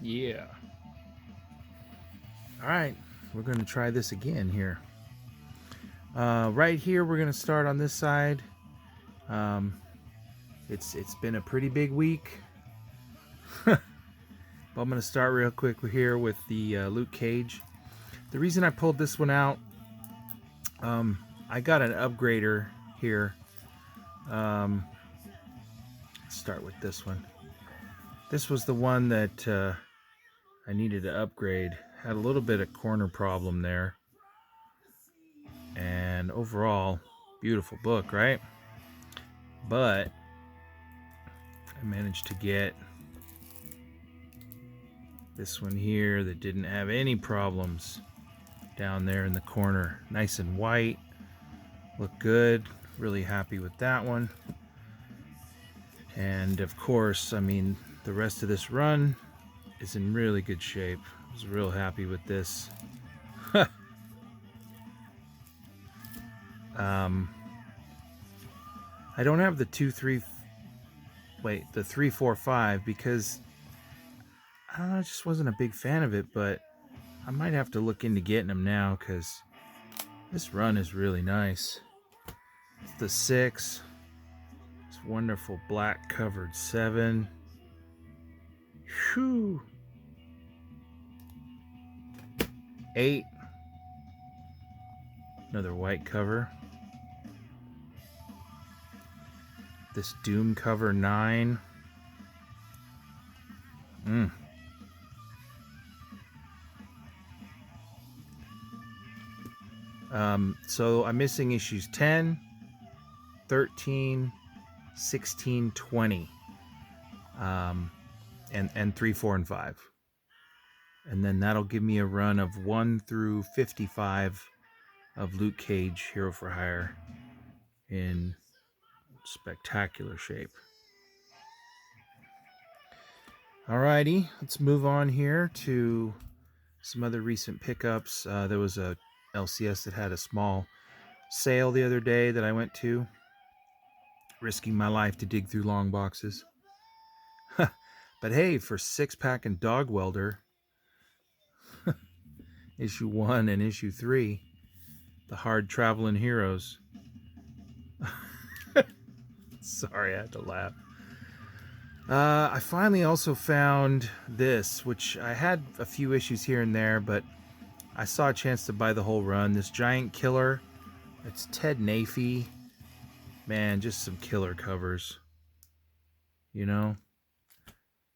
Yeah. All right, we're going to try this again here. Right here, we're going to start on this side. It's been a pretty big week. But I'm going to start real quick here with the Luke Cage. The reason I pulled this one out, I got an upgrader here. Let's start with this one. This was the one that I needed to upgrade. Had a little bit of corner problem there. And overall, beautiful book, right? But I managed to get this one here that didn't have any problems down there in the corner. Nice and white. Looked good. Really happy with that one. And of course, I mean, the rest of this run is in really good shape. I was real happy with this. I don't have the 3, 4, 5 because I don't know, I just wasn't a big fan of it, but I might have to look into getting them now because this run is really nice. It's the 6. It's wonderful black covered 7. Whew. 8. Another white cover. This Doom cover 9. So I'm missing issues 10, 13, 16, 20, and 3, 4, and 5. And then that'll give me a run of 1 through 55 of Luke Cage Hero for Hire in spectacular shape. Alrighty, let's move on here to some other recent pickups. There was a LCS that had a small sale the other day that I went to, risking my life to dig through long boxes. But hey, for 6-pack and Dog Welder, issue 1 and issue 3, the Hard Traveling Heroes. Sorry, I had to laugh. I finally also found this, which I had a few issues here and there, but I saw a chance to buy the whole run. This Giant Killer. It's Ted Naphe. Man, just some killer covers. You know?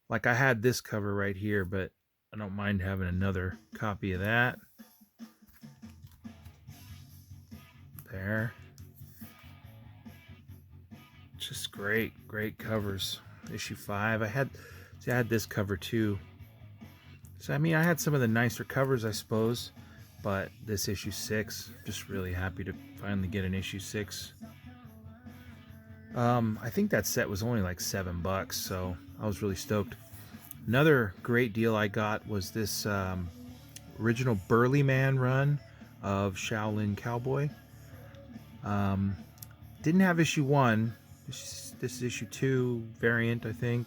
Like I had this cover right here, but I don't mind having another copy of that. There. Just great covers. Issue 5. I had this cover too. So I mean, I had some of the nicer covers, I suppose, but this issue 6, just really happy to finally get an issue 6. I think that set was only like $7, so I was really stoked. Another great deal I got was this original Burly Man run of Shaolin Cowboy. Didn't have issue 1. This is issue 2 variant, I think.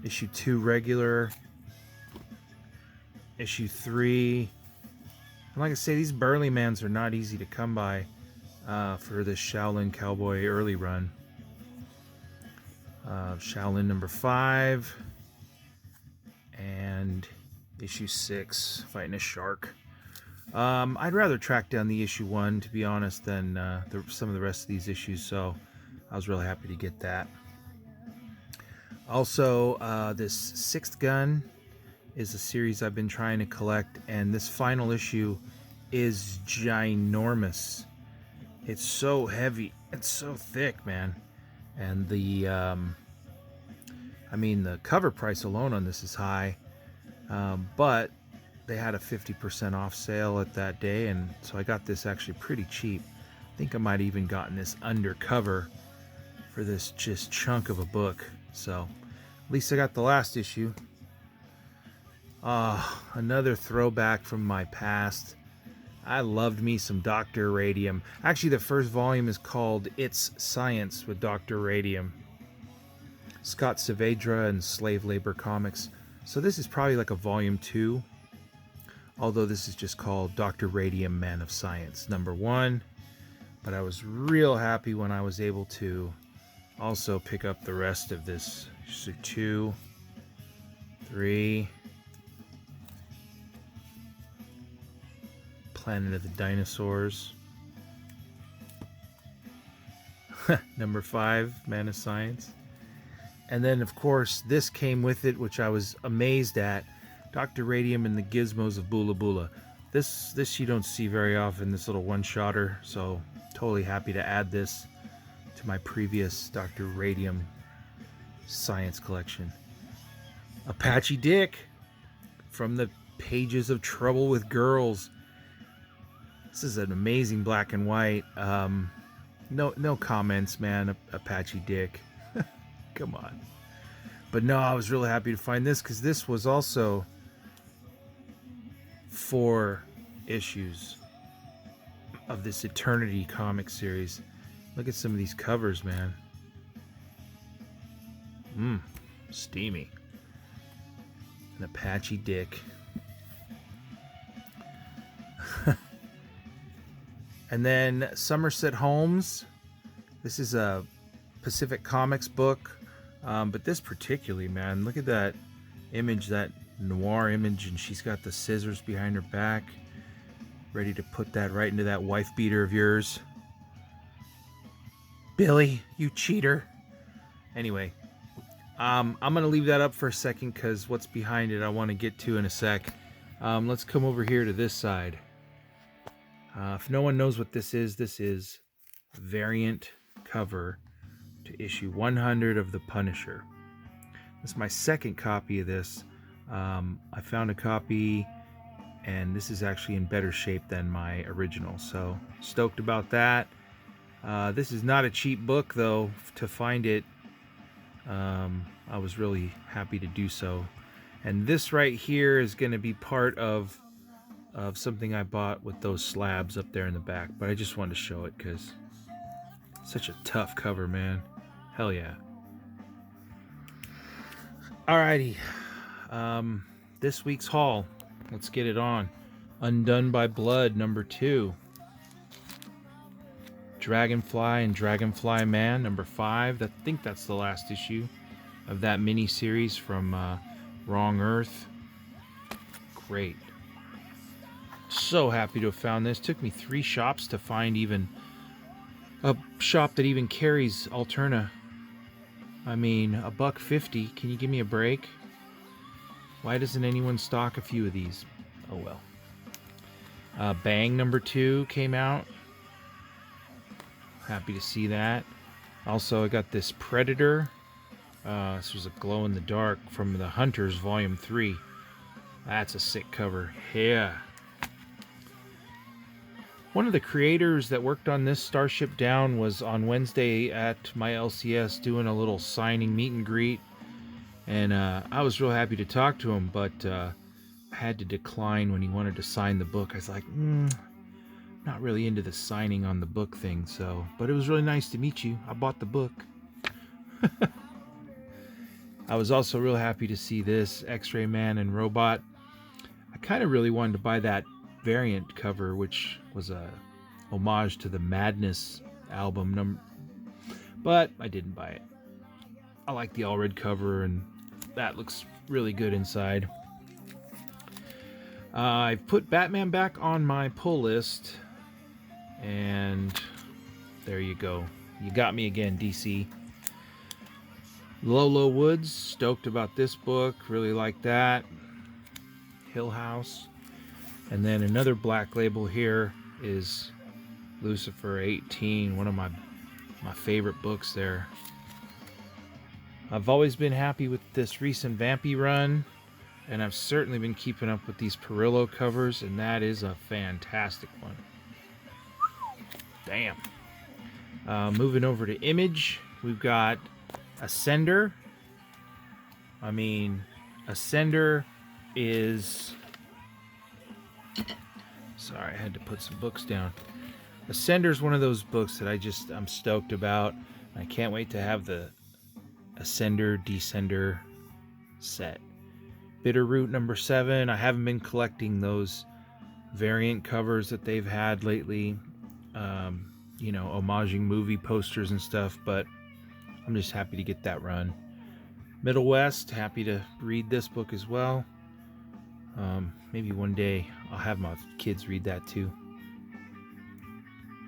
Issue 2 regular. Issue 3. And like I say, these Burly Mans are not easy to come by for this Shaolin Cowboy early run. Shaolin number 5. And issue 6, fighting a shark. I'd rather track down the issue 1, to be honest, than some of the rest of these issues, so I was really happy to get that. Also, this 6th Gun is a series I've been trying to collect, and this final issue is ginormous. It's so heavy. It's so thick, man. And the cover price alone on this is high, but they had a 50% off sale at that day, and so I got this actually pretty cheap. I think I might have even gotten this undercover for this just chunk of a book. So at least I got the last issue. Another throwback from my past. I loved me some Dr. Radium. Actually, the first volume is called It's Science with Dr. Radium. Scott Saavedra and Slave Labor Comics. So this is probably like a volume 2. Although this is just called Dr. Radium Man of Science #1. But I was real happy when I was able to also pick up the rest of this. So 2, 3... Planet of the Dinosaurs. #5, Man of Science. And then, of course, this came with it, which I was amazed at. Dr. Radium and the Gizmos of Bula Bula. This you don't see very often, this little one-shotter. So, totally happy to add this to my previous Dr. Radium science collection. Apache Dick from the pages of Trouble with Girls. This is an amazing black and white. No comments, man. Apache Dick. Come on. But no, I was really happy to find this because this was also 4 issues of this Eternity comic series. Look at some of these covers, man. Steamy. An Apache Dick. And then Somerset Holmes. This is a Pacific Comics book. But this particularly, man, look at that image, that noir image, and she's got the scissors behind her back, ready to put that right into that wife beater of yours. Billy, you cheater. Anyway, I'm going to leave that up for a second because what's behind it I want to get to in a sec. Let's come over here to this side. If no one knows what this is a variant cover to issue 100 of The Punisher. This is my second copy of this. I found a copy, and this is actually in better shape than my original, so stoked about that. This is not a cheap book, though. To find it, I was really happy to do so. And this right here is going to be part of something I bought with those slabs up there in the back, but I just wanted to show it because such a tough cover, man. Hell yeah. Alrighty. This week's haul. Let's get it on. Undone by Blood #2. Dragonfly and Dragonfly Man #5. I think that's the last issue of that mini series from Wrong Earth. Great. So happy to have found this. Took me 3 shops to find even a shop that even carries Alterna. I mean, $1.50. Can you give me a break? Why doesn't anyone stock a few of these? Oh well. Bang #2 came out. Happy to see that. Also, I got this Predator. This was a glow in the dark from the Hunters Volume 3. That's a sick cover. Yeah. One of the creators that worked on this Starship Down was on Wednesday at my LCS doing a little signing meet and greet. And I was real happy to talk to him, but I had to decline when he wanted to sign the book. I was like, not really into the signing on the book thing, so. But it was really nice to meet you. I bought the book. I was also real happy to see this X-Ray Man and Robot. I kind of really wanted to buy that variant cover, which was a homage to the Madness album, but I didn't buy it. I like the all red cover, and that looks really good inside. I've put Batman back on my pull list, and there you go. You got me again, DC. Lolo Woods, stoked about this book, really like that. Hill House. And then another black label here is Lucifer 18, one of my favorite books there. I've always been happy with this recent Vampy run, and I've certainly been keeping up with these Perillo covers, and that is a fantastic one. Damn. Moving over to Image, we've got Ascender. I mean, Ascender is Sorry, I had to put some books down. Ascender's one of those books that I'm stoked about. I can't wait to have the Ascender, Descender set. Bitterroot number 7. I haven't been collecting those variant covers that they've had lately. Homaging movie posters and stuff, but I'm just happy to get that run. Middle West, happy to read this book as well. Maybe one day I'll have my kids read that too.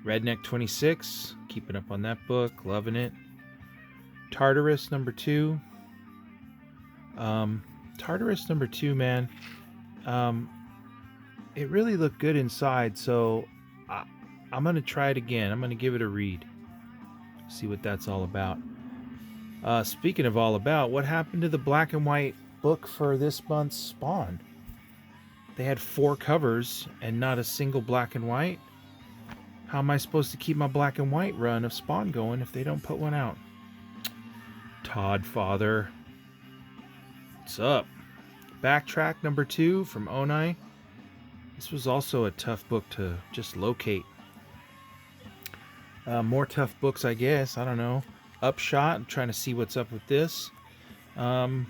Redneck 26, keeping up on that book, loving it. Tartarus number 2. Tartarus number 2, man. It really looked good inside, so I'm going to try it again. I'm going to give it a read. See what that's all about. Speaking of all about, what happened to the black and white book for this month's Spawn? They had 4 covers and not a single black and white. How am I supposed to keep my black and white run of Spawn going if they don't put one out? Todd Father. What's up? Backtrack number 2 from Onai. This was also a tough book to just locate. More tough books, I guess. I don't know. Upshot. I'm trying to see what's up with this. I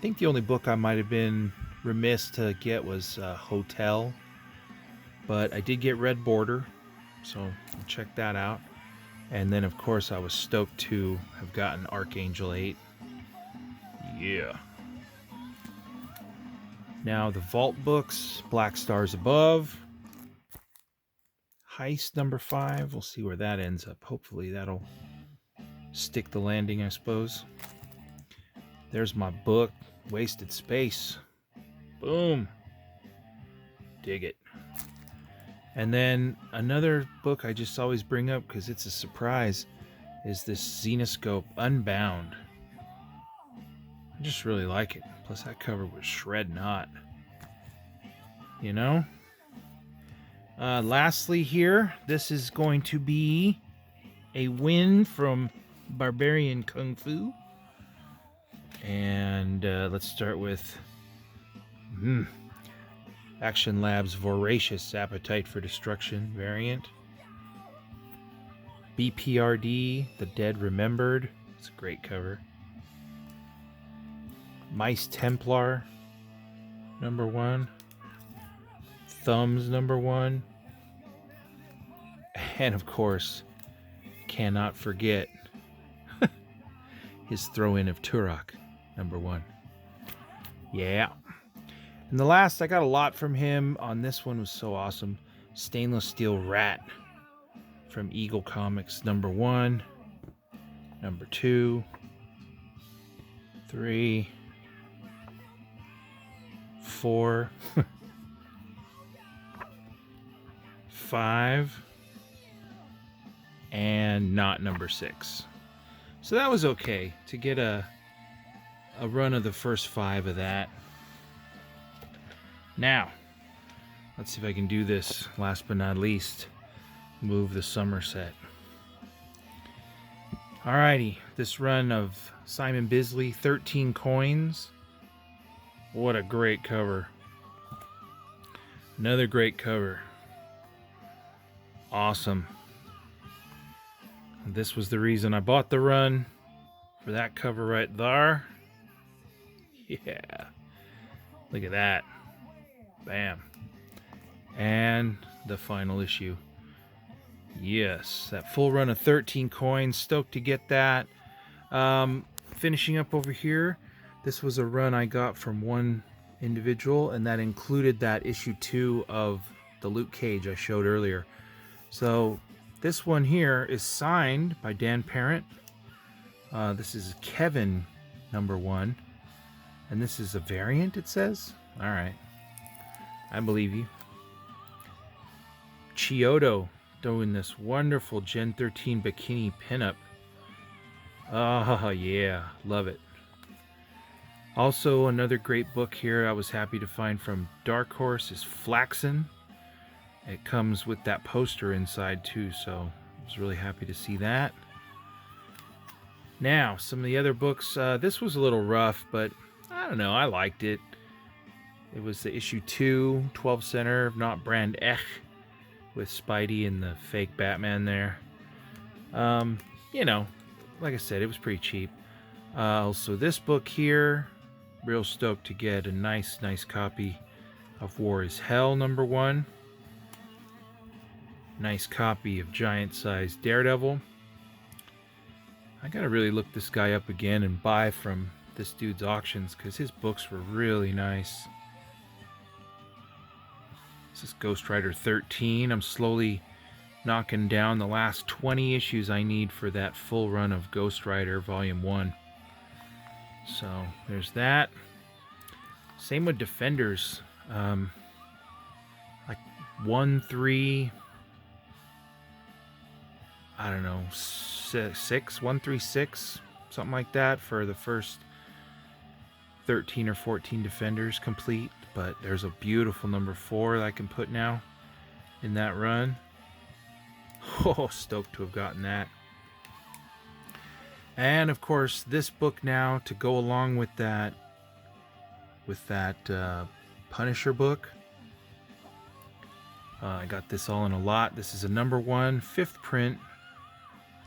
think the only book I might have been remiss to get was Hotel. But I did get Red Border, so I'll check that out. And then, of course, I was stoked to have gotten Archangel 8. Yeah. Now, the Vault books, Black Stars Above. Heist number 5. We'll see where that ends up. Hopefully that'll stick the landing, I suppose. There's my book, Wasted Space. Boom. Dig it. And then another book I just always bring up because it's a surprise is this Xenoscope Unbound. I just really like it. Plus that cover was shredding hot. You know? Lastly here, this is going to be a win from Barbarian Kung Fu. And let's start with Action Lab's Voracious Appetite for Destruction variant. BPRD, The Dead Remembered. It's a great cover. Mice Templar, number 1. Thumbs, number 1. And of course, cannot forget his throw-in of Turok, number 1. Yeah. And the last, I got a lot from him on this one, was so awesome. Stainless Steel Rat from Eagle Comics, number 1, number 2, 3, 4, 5, and not number 6. So that was okay to get a run of the first 5 of that. Now, let's see if I can do this. Last but not least, move the Somerset. Alrighty, this run of Simon Bisley, 13 coins. What a great cover. Another great cover. Awesome. This was the reason I bought the run, for that cover right there. Yeah. Look at that. Bam. And the final issue. Yes, that full run of 13 coins. Stoked to get that. Finishing up over here. This was a run I got from one individual, and that included that issue 2 of the Luke Cage I showed earlier. So this one here is signed by Dan Braerton. This is Kevin number 1. And this is a variant, it says? Alright. I believe you. Chiodo doing this wonderful Gen 13 bikini pinup. Oh, yeah. Love it. Also, another great book here I was happy to find from Dark Horse is Flaxen. It comes with that poster inside too, so I was really happy to see that. Now, some of the other books. This was a little rough, but I don't know. I liked it. It was the issue 2, 12 center, not brand Ech, with Spidey and the fake Batman there. You know, like I said, it was pretty cheap. Also, this book here, real stoked to get a nice copy of War is Hell #1. Nice copy of giant-sized Daredevil. I gotta really look this guy up again and buy from this dude's auctions because his books were really nice. This is Ghost Rider 13. I'm slowly knocking down the last 20 issues I need for that full run of Ghost Rider Volume 1. So there's that. Same with Defenders. Like 1-3, I don't know, 136, something like that for the first 13 or 14 Defenders complete. But there's a beautiful #4 that I can put now in that run. Oh, stoked to have gotten that. And of course, this book now to go along with that Punisher book. I got this all in a lot. This is a #1, 5th print,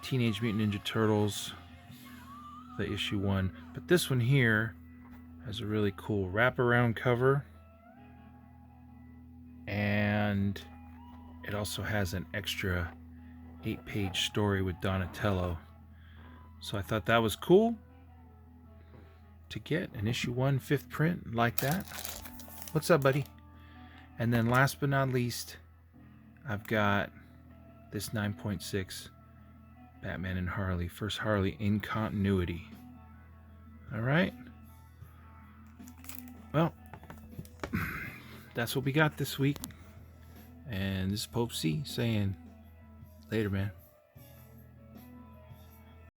Teenage Mutant Ninja Turtles, the issue 1. But this one here has a really cool wraparound cover. And it also has an extra 8-page story with Donatello. So I thought that was cool to get an issue 1 5th print like that. What's up, buddy? And then last but not least, I've got this 9.6 Batman and Harley, first Harley in continuity. All right. Well, that's what we got this week. And this is Pope C saying later, man.